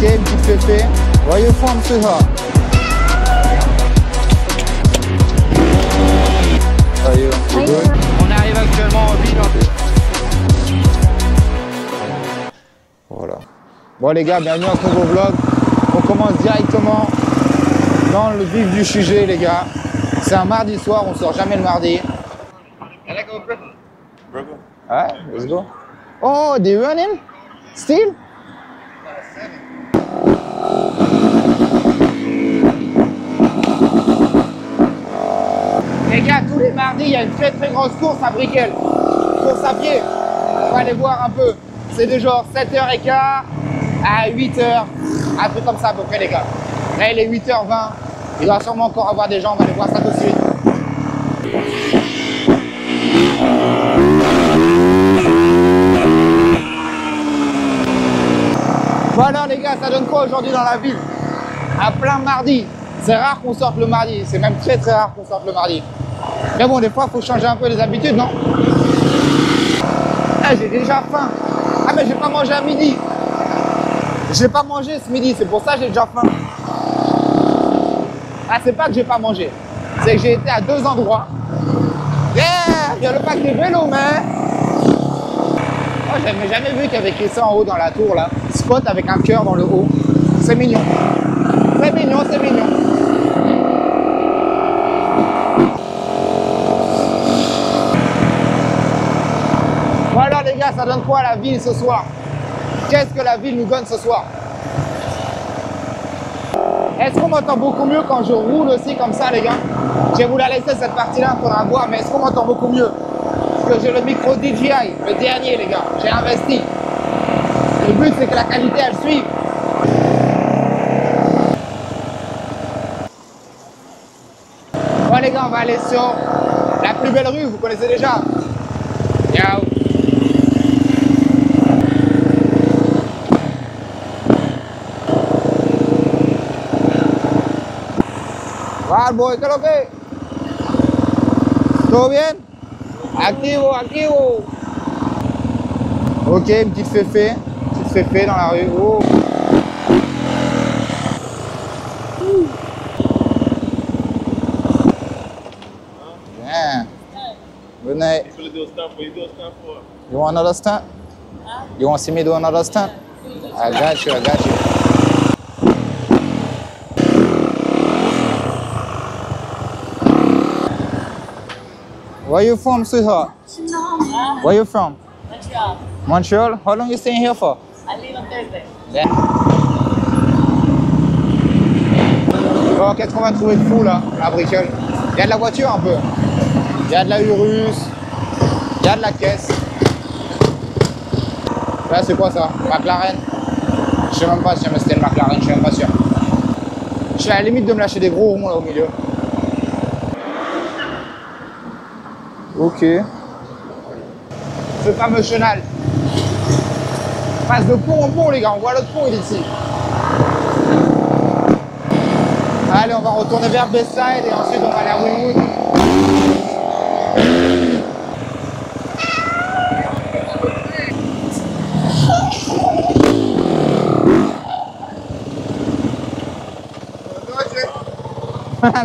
Ok, une petite féfé. Where you from, sweetheart? How are you? You good? On arrive actuellement au ville. Voilà. Bon les gars, bienvenue dans ce nouveau vlog. On commence directement dans le vif du sujet les gars. C'est un mardi soir, on sort jamais le mardi. Ouais, let's go. Oh, they running? Still? Les gars, tous les mardis, il y a une très grosse course à Brickell. Course à pied. On va aller voir un peu. C'est de genre 7h15 à 8h. Un truc comme ça à peu près les gars. Là, il est 8h20. Il doit sûrement encore avoir des gens. On va aller voir ça tout de suite. Bon alors les gars, ça donne quoi aujourd'hui dans la ville? Un plein mardi. C'est rare qu'on sorte le mardi. C'est même très rare qu'on sorte le mardi. Mais bon, des fois, il faut changer un peu les habitudes, non? Ah, j'ai déjà faim. Ah, mais j'ai pas mangé à midi. J'ai pas mangé ce midi, c'est pour ça que j'ai déjà faim. Ah, c'est pas que j'ai pas mangé. C'est que j'ai été à 2 endroits. Yeah, il y a le parc des vélos, mais... Oh, j'avais jamais vu qu'il y avait écrit ça en haut dans la tour, là. Spot avec un cœur dans le haut. C'est mignon. C'est mignon, c'est mignon. Voilà les gars, ça donne quoi la ville ce soir? Qu'est-ce que la ville nous donne ce soir? Est-ce qu'on m'entend beaucoup mieux quand je roule aussi comme ça les gars? Je vais vous la laisser cette partie-là, il faudra voir, mais est-ce qu'on m'entend beaucoup mieux? Parce que j'ai le micro DJI, le dernier les gars, j'ai investi. Le but c'est que la qualité elle suive. Bon les gars, on va aller sur la plus belle rue, vous connaissez déjà. Ciao. Bad boy, ¿qué es lo que? ¿Todo bien? Activo, activo. Ok, une petite féfé dans la rue. Oh. Yeah. Good night. You want another stunt? You want to see me do another stunt? I got you, I got you. Where you from, sweetheart? Where you from? Montreal. Montreal? How long you staying here for? I leave on Thursday. Yeah. Bon, qu'est-ce qu'on va trouver de fou là, à Brickell? Il y a de la voiture un peu. Il y a de la Urus. Il y a de la caisse. Là, c'est quoi ça? McLaren? Je sais même pas si c'était le McLaren, je suis même pas sûr. Je suis à la limite de me lâcher des gros ronds là au milieu. Ok. Ce fameux chenal. On passe de pont en pont les gars, on voit l'autre pont il est ici. Allez, on va retourner vers Bayside et ensuite on va aller à Wynwood.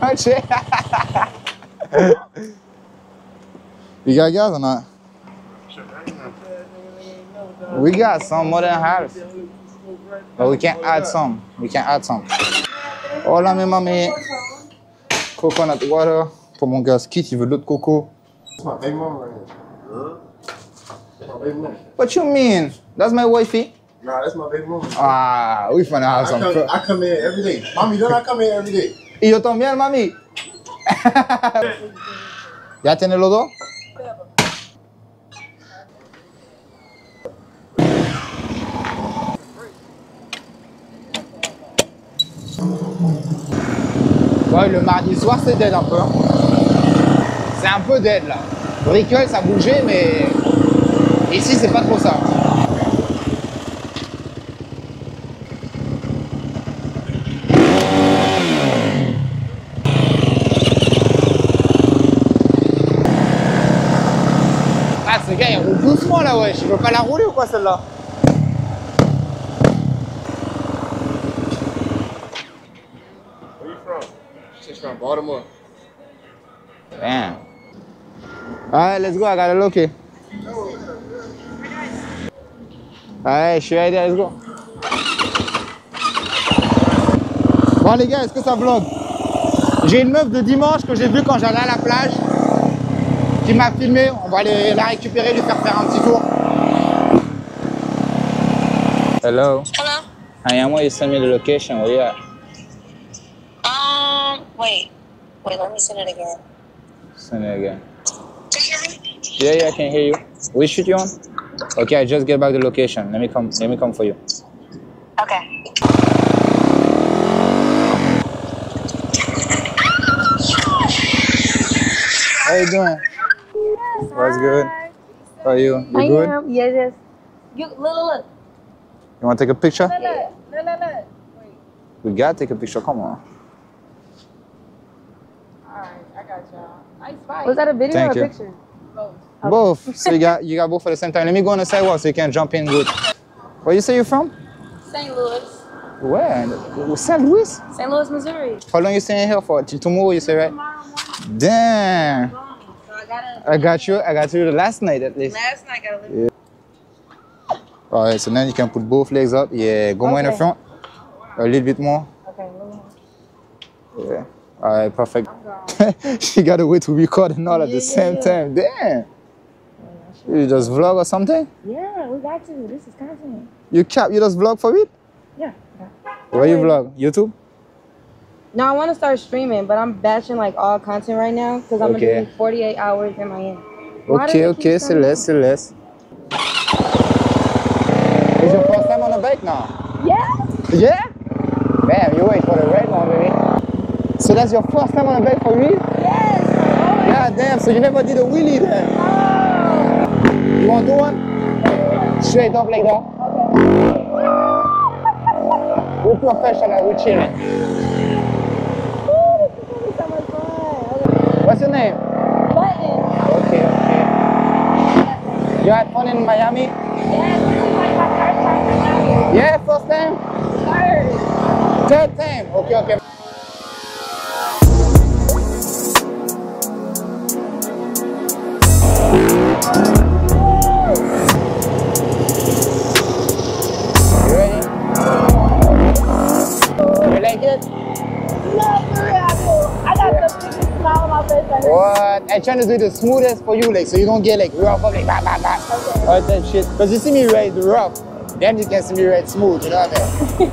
Noche. You got gas or not? We got some more than half. But we can add some. We can add some. Hola, mi mami. Coconut water. Pour mon gars Skit, il veut de l'eau de coco. That's my baby mama right here. That's my baby mama. What you mean? That's my wifey. Nah, that's my baby mama. Ah, we finna have some. I come in every day. Mommy, don't I come in every day? Y yo también, mami. ¿Ya tienes los dos? Ouais, le mardi soir, c'est dead un peu. C'est un peu dead là. Brickell, ça bougeait, mais ici, c'est pas trop ça. Ah, ce gars, il roule doucement là, wesh. Il veut pas la rouler ou quoi, celle-là? on Baltimore. Damn. Alright, let's go. I gotta locate. Alright, je suis right there. Let's go. Bon les gars, est-ce que ça vlog? J'ai une meuf de dimanche que j'ai vue quand j'allais à la plage qui m'a filmé. On va aller la récupérer, lui faire un petit tour. Hello. Hello. I want you to send me the location. Where you at? Wait, let me send it again. Send it again. Can you hear me? Yeah, I can hear you. Which street you on? Okay, I just get back the location. Let me come for you. Okay. How you doing? Yes, What's hi. good? How are you? You good? Am. Yes. Look. You want to take a picture? Look. Wait. We gotta take a picture. Come on. Alright, I got y'all. Nice fight. Was that a video Thank or you. a picture? Both. Both. So you got both at the same time. Let me go on the sidewalk so you can jump in good. Where you say you're from? St. Louis. Where? St. Louis? St. Louis, Missouri. How long you staying here for? Till tomorrow, you say, right? Tomorrow morning. Damn. So I got you the last night at least. Last night got a little. All right, so then you can put both legs up. Yeah, go more in the Okay. front. A little bit more. Okay, a little more. Yeah. All right, perfect. I'm gone. She got a way to record and all at the same time. Damn. You just vlog or something? Yeah, we got to. This is content. You just vlog for it? Yeah. Where you vlog? YouTube? No, I want to start streaming, but I'm batching like all content right now because I'm Okay. gonna do 48 hours in Miami. Okay, c'est less. It's your first time on the bike now? Yeah. Yeah? Damn, you wait for the red one, baby. So that's your first time on the bike for real? Yes. God damn, so you never did a wheelie then? You want to do one? Straight up like that? We're professional, we're chilling. So much fun. What's your name? Button. Okay. You had fun in Miami? Yes, this is like my first time in Miami. Yeah, first time? Third time? Okay. You ready? You like it? I got the biggest smile on my face right now. What? I'm trying to do the smoothest for you, like, so you don't get like rough up, like bah. All that shit. Because you see me ride rough, then you can see me ride smooth, you know what I mean?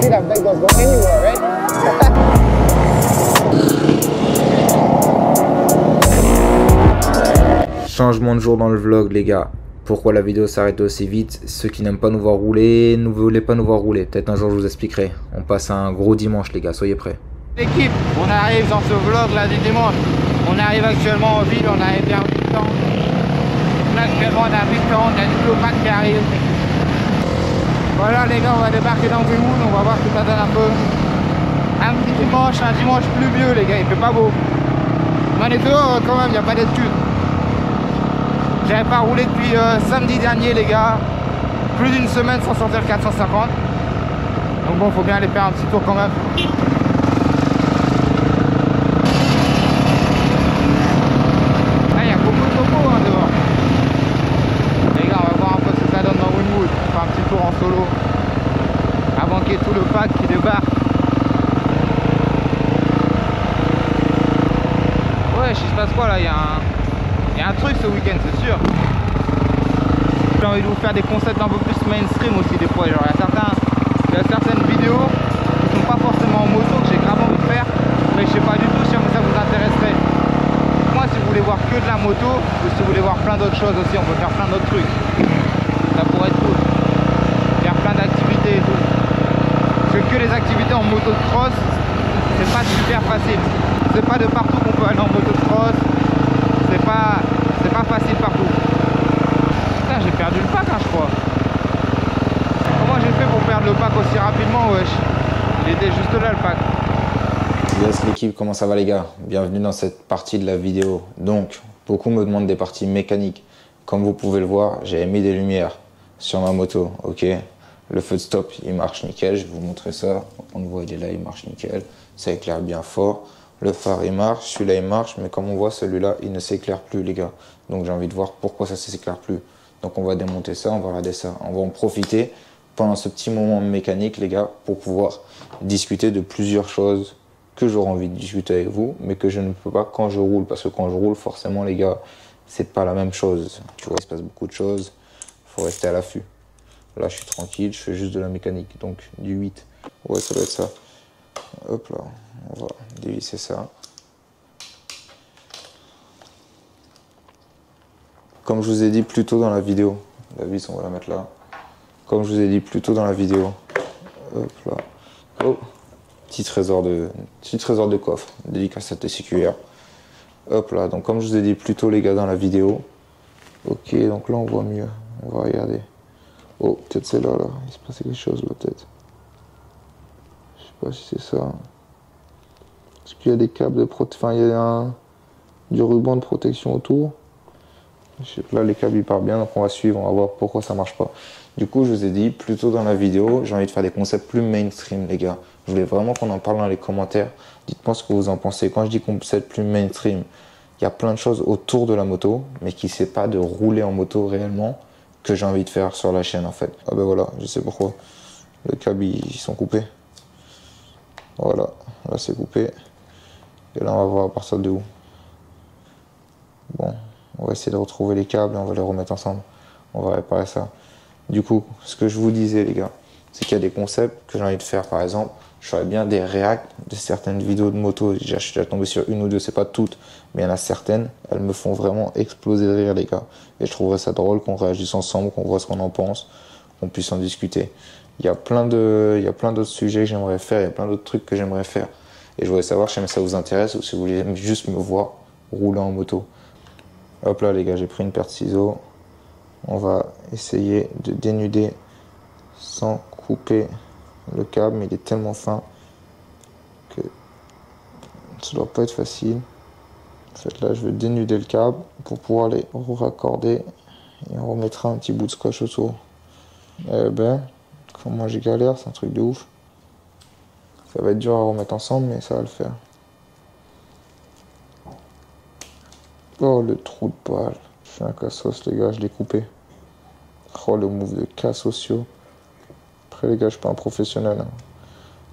See that bike does go anywhere, right? Changement de jour dans le vlog les gars. Pourquoi la vidéo s'arrête aussi vite? Ceux qui n'aiment pas nous voir rouler, ne voulaient pas nous voir rouler. Peut-être un jour je vous expliquerai. On passe un gros dimanche les gars, soyez prêts. L'équipe, on arrive dans ce vlog là du dimanche. On arrive actuellement en ville, on arrive vers 8 ans. Là actuellement on a 8 ans, on a du Lopac qui arrive. Voilà les gars, on va débarquer dans Greenwood, on va voir ce que ça donne un peu. Un petit dimanche, un dimanche pluvieux les gars, il fait pas beau. Mais on est dehors quand même, il n'y a pas d'excuse. J'avais pas roulé depuis samedi dernier les gars. Plus d'une semaine sans sortir le 450. Donc bon, faut bien aller faire un petit tour quand même. Là, il y a beaucoup de repos hein, dehors. Les gars, on va voir un peu ce que ça donne dans Greenwood. On fait un petit tour en solo. Avant qu'il y ait tout le pack qui débarque. Ouais, il se passe quoi là? Il y a un truc ce week-end, c'est sûr. J'ai envie de vous faire des concepts un peu plus mainstream aussi des fois. Genre, il y a certaines vidéos qui sont pas forcément en moto que j'ai grave envie de faire, mais je sais pas du tout si ça vous intéresserait. Moi, si vous voulez voir que de la moto, ou si vous voulez voir plein d'autres choses aussi, on peut faire plein d'autres trucs. Ça pourrait être cool. Faire plein d'activités et tout. Parce que les activités en moto de cross, c'est pas super facile. C'est pas de partout qu'on peut aller en moto de cross. C'est pas facile partout. Putain, j'ai perdu le pack hein, je crois. Comment j'ai fait pour perdre le pack aussi rapidement? Wesh, il était juste là le pack. Yes l'équipe, comment ça va les gars? Bienvenue dans cette partie de la vidéo. Donc, beaucoup me demandent des parties mécaniques. Comme vous pouvez le voir, j'ai mis des lumières sur ma moto, ok? Le feu de stop, il marche nickel, je vais vous montrer ça. On voit, il est là, il marche nickel. Ça éclaire bien fort. Le phare, il marche, celui-là, il marche, mais comme on voit, celui-là, il ne s'éclaire plus, les gars. Donc j'ai envie de voir pourquoi ça ne s'éclaire plus. Donc on va démonter ça, on va regarder ça. On va en profiter pendant ce petit moment mécanique, les gars, pour pouvoir discuter de plusieurs choses que j'aurais envie de discuter avec vous, mais que je ne peux pas quand je roule. Parce que quand je roule, forcément, les gars, c'est pas la même chose. Tu vois, il se passe beaucoup de choses. Il faut rester à l'affût. Là, je suis tranquille, je fais juste de la mécanique. Donc, du 8. Ouais, ça doit être ça. Hop là, on va dévisser ça. Comme je vous ai dit plus tôt dans la vidéo, la vis, on va la mettre là. Comme je vous ai dit plus tôt dans la vidéo, hop là. Oh, petit trésor de coffre, dédicace à TCQR. Hop là, donc comme je vous ai dit plus tôt, les gars, dans la vidéo. Ok, donc là, on voit mieux. On va regarder. Oh, peut-être c'est là, là. Il se passait quelque chose, là, peut-être. Je sais pas si c'est ça. Est-ce qu'il y a des câbles de protection? Enfin, il y a du ruban de protection autour. Là, les câbles, ils partent bien, donc on va suivre, on va voir pourquoi ça marche pas. Du coup, je vous ai dit, plus tôt dans la vidéo, j'ai envie de faire des concepts plus mainstream, les gars. Je voulais vraiment qu'on en parle dans les commentaires. Dites-moi ce que vous en pensez. Quand je dis concept plus mainstream, il y a plein de choses autour de la moto, mais qui ne sait pas de rouler en moto réellement, que j'ai envie de faire sur la chaîne en fait. Ah ben voilà, je sais pourquoi. Les câbles ils sont coupés. Voilà, là c'est coupé. Et là on va voir à partir de où. Bon, on va essayer de retrouver les câbles et on va les remettre ensemble. On va réparer ça. Du coup, ce que je vous disais les gars, c'est qu'il y a des concepts que j'ai envie de faire. Par exemple, je ferais bien des reacts de certaines vidéos de moto. Je suis déjà tombé sur une ou deux, c'est pas toutes, mais il y en a certaines. Elles me font vraiment exploser de rire les gars. Et je trouverais ça drôle qu'on réagisse ensemble, qu'on voit ce qu'on en pense, qu'on puisse en discuter. Il y a plein d'autres sujets que j'aimerais faire, il y a plein d'autres trucs que j'aimerais faire. Et je voudrais savoir si ça vous intéresse ou si vous voulez juste me voir rouler en moto. Hop là les gars, j'ai pris une paire de ciseaux. On va essayer de dénuder sans couper le câble, mais il est tellement fin que ça doit pas être facile. En fait là je vais dénuder le câble pour pouvoir les raccorder et on remettra un petit bout de scotch autour. Eh ben, comment j'ai galère, c'est un truc de ouf. Ça va être dur à remettre ensemble mais ça va le faire. Oh le trou de balle, je suis un cassos les gars, je l'ai coupé. Oh le move de cassosio. Après les gars, je suis pas un professionnel. Hein.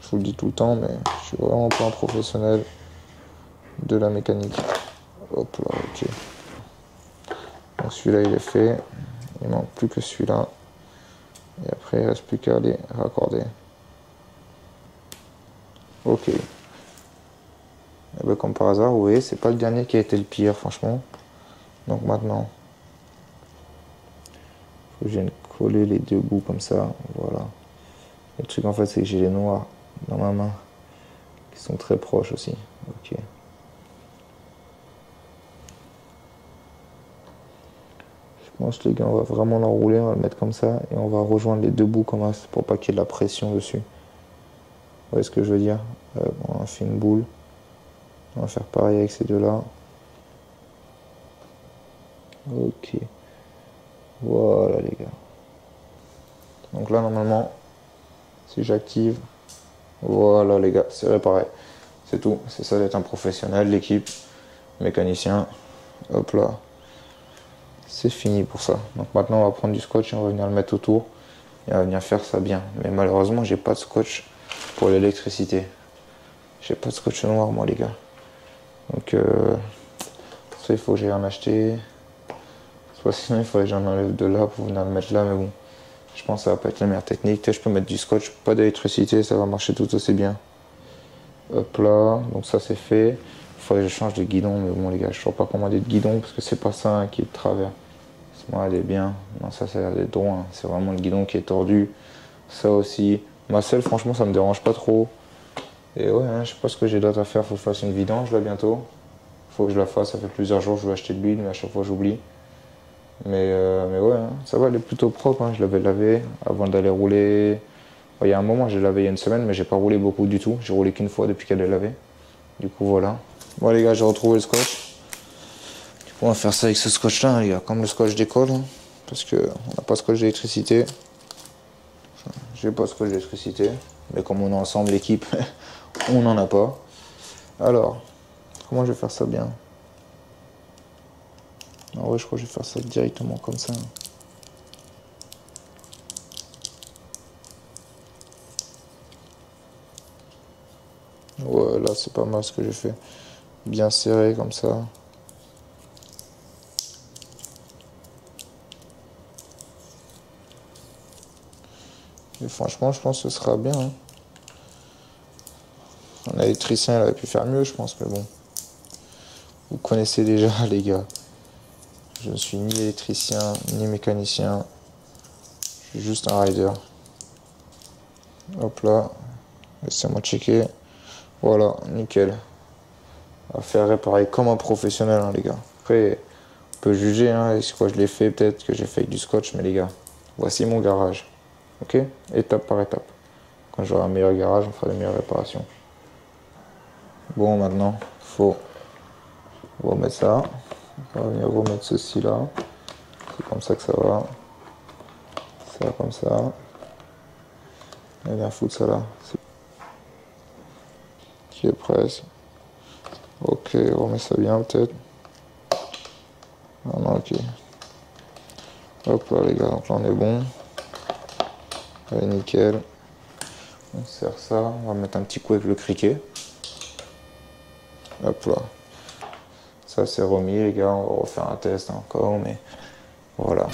Je vous le dis tout le temps, mais je suis vraiment pas un professionnel de la mécanique. Hop là, ok. Donc celui-là il est fait. Il manque plus que celui-là. Et après il reste plus qu'à les raccorder. Ok. Et ben, comme par hasard, vous voyez, c'est pas le dernier qui a été le pire, franchement. Donc maintenant, faut que je vienne coller les deux bouts comme ça. Voilà. Le truc en fait, c'est que j'ai les noirs dans ma main qui sont très proches aussi. Ok. Je pense les gars, on va vraiment l'enrouler, on va le mettre comme ça et on va rejoindre les deux bouts comme ça pour pas qu'il y ait de la pression dessus. Vous voyez ce que je veux dire? On a fait une boule. On va faire pareil avec ces deux-là. Ok. Voilà les gars. Donc là normalement, si j'active, voilà les gars, c'est réparé. C'est tout. C'est ça d'être un professionnel, l'équipe, mécanicien. Hop là. C'est fini pour ça. Donc maintenant on va prendre du scotch et on va venir le mettre autour. Et on va venir faire ça bien. Mais malheureusement j'ai pas de scotch pour l'électricité. J'ai pas de scotch noir moi les gars. Donc pour ça il faut que j'aille en acheter. Soit sinon il faudrait que j'en enlève de là pour venir le mettre là, mais bon. Je pense que ça va pas être la meilleure technique. Peut-être je peux mettre du scotch, pas d'électricité, ça va marcher tout aussi bien. Hop là, donc ça c'est fait. Il faudrait que je change de guidon, mais bon les gars, je ne saurais pas commander de guidon parce que c'est pas ça hein, qui est de travers. Moi elle est bien. Non, ça a l'air d'être droit. Hein. C'est vraiment le guidon qui est tordu. Ça aussi. Ma selle, franchement, ça me dérange pas trop. Et ouais, hein, je sais pas ce que j'ai d'autre à faire. Faut que je fasse une vidange là bientôt. Faut que je la fasse. Ça fait plusieurs jours que je veux acheter de l'huile, mais à chaque fois j'oublie. Mais ouais, hein, ça va, elle est plutôt propre. Hein. Je l'avais lavé avant d'aller rouler. Il y a un moment, j'ai lavé il y a une semaine, mais j'ai pas roulé beaucoup du tout. J'ai roulé qu'une fois depuis qu'elle est lavée. Du coup, voilà. Bon, les gars, j'ai retrouvé le scotch. Du coup, on va faire ça avec ce scotch-là, hein, les gars. Comme le scotch d'école. Hein, parce qu'on n'a pas de scotch d'électricité. J'ai pas trop d'électricité. Mais comme on est ensemble, l'équipe, on n'en a pas. Alors, comment je vais faire ça bien? En vrai, je crois que je vais faire ça directement comme ça. Ouais, là, c'est pas mal ce que j'ai fait. Bien serré comme ça. Et franchement, je pense que ce sera bien. Hein. Un électricien, il aurait pu faire mieux, je pense, mais bon. Vous connaissez déjà, les gars. Je ne suis ni électricien, ni mécanicien. Je suis juste un rider. Hop là. Laissez-moi checker. Voilà, nickel. On va faire réparer comme un professionnel, hein, les gars. Après, on peut juger, hein, est-ce que je l'ai fait, peut-être que j'ai fait avec du scotch, mais les gars, voici mon garage. Ok? Étape par étape. Quand j'aurai un meilleur garage, on fera des meilleures réparations. Bon, maintenant, faut remettre ça. On va venir remettre ceci là. C'est comme ça que ça va. Ça comme ça. Et bien foutre ça là. Qui est presque. Ok, on remet ça bien peut-être. Ah non, ok. Hop là les gars, donc là on est bon. Allez, nickel. On serre ça. On va mettre un petit coup avec le criquet. Hop là. Ça c'est remis les gars, on va refaire un test encore, mais voilà.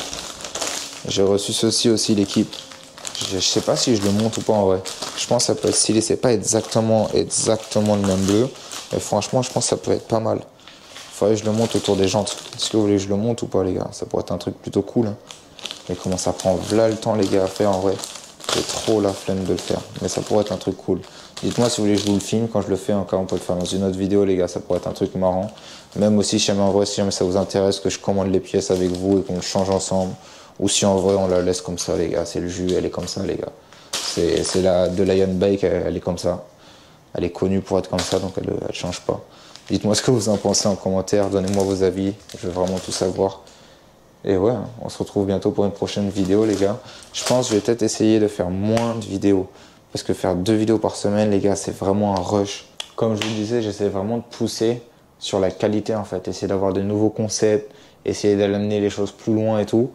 J'ai reçu ceci aussi l'équipe. Je sais pas si je le monte ou pas en vrai. Je pense que ça peut être stylé, c'est pas exactement le même bleu. Mais franchement je pense que ça peut être pas mal. Faudrait que je le monte autour des jantes. Est-ce que vous voulez que je le monte ou pas les gars? Ça pourrait être un truc plutôt cool. Hein. Mais comment ça prend là le temps les gars à faire en vrai. J'ai trop la flemme de le faire. Mais ça pourrait être un truc cool. Dites-moi si vous voulez que je vous le filme. Quand je le fais encore, on peut le faire dans une autre vidéo les gars. Ça pourrait être un truc marrant. Même aussi si jamais en vrai, si jamais ça vous intéresse que je commande les pièces avec vous et qu'on le change ensemble. Ou si en vrai on la laisse comme ça les gars. C'est le jus, elle est comme ça les gars. C'est la de Lion Bake, elle est comme ça. Elle est connue pour être comme ça donc elle change pas. Dites-moi ce que vous en pensez en commentaire. Donnez-moi vos avis. Je veux vraiment tout savoir. Et ouais, on se retrouve bientôt pour une prochaine vidéo les gars. Je pense que je vais peut-être essayer de faire moins de vidéos. Parce que faire 2 vidéos par semaine les gars, c'est vraiment un rush. Comme je vous disais, j'essaie vraiment de pousser sur la qualité en fait. Essayer d'avoir de nouveaux concepts, essayer d'amener les choses plus loin et tout.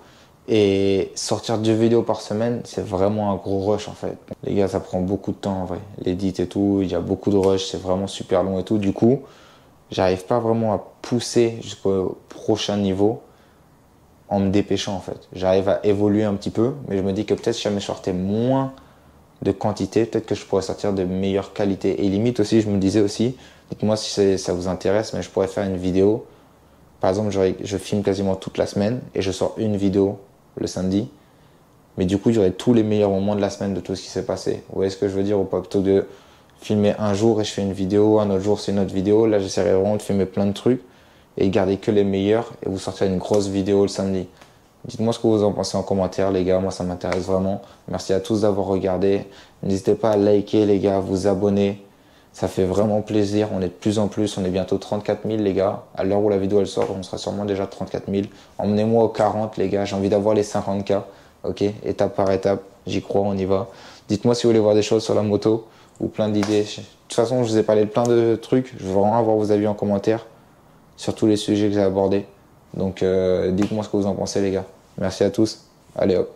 Et sortir 2 vidéos par semaine, c'est vraiment un gros rush en fait. Les gars, ça prend beaucoup de temps en vrai. L'édit et tout, il y a beaucoup de rush, c'est vraiment super long et tout. Du coup, j'arrive pas vraiment à pousser jusqu'au prochain niveau en me dépêchant en fait. J'arrive à évoluer un petit peu, mais je me dis que peut-être si jamais je sortais moins de quantité, peut-être que je pourrais sortir de meilleure qualité. Et limite aussi, je me disais aussi, dites-moi si ça vous intéresse, mais je pourrais faire une vidéo. Par exemple, je filme quasiment toute la semaine et je sors une vidéo le samedi. Mais du coup, j'aurai tous les meilleurs moments de la semaine de tout ce qui s'est passé. Vous voyez ce que je veux dire ou pas? Plutôt que de filmer un jour et je fais une vidéo, un autre jour c'est une autre vidéo. Là, j'essaierai vraiment de filmer plein de trucs et garder que les meilleurs et vous sortir une grosse vidéo le samedi. Dites-moi ce que vous en pensez en commentaire les gars, moi ça m'intéresse vraiment. Merci à tous d'avoir regardé. N'hésitez pas à liker les gars, vous abonner. Ça fait vraiment plaisir, on est de plus en plus, on est bientôt 34 000 les gars. À l'heure où la vidéo elle sort, on sera sûrement déjà 34 000. Emmenez-moi aux 40 les gars, j'ai envie d'avoir les 50K. Ok, étape par étape, j'y crois, on y va. Dites-moi si vous voulez voir des choses sur la moto ou plein d'idées. De toute façon, je vous ai parlé de plein de trucs. Je veux vraiment avoir vos avis en commentaire sur tous les sujets que j'ai abordés. Donc dites-moi ce que vous en pensez les gars. Merci à tous. Allez hop.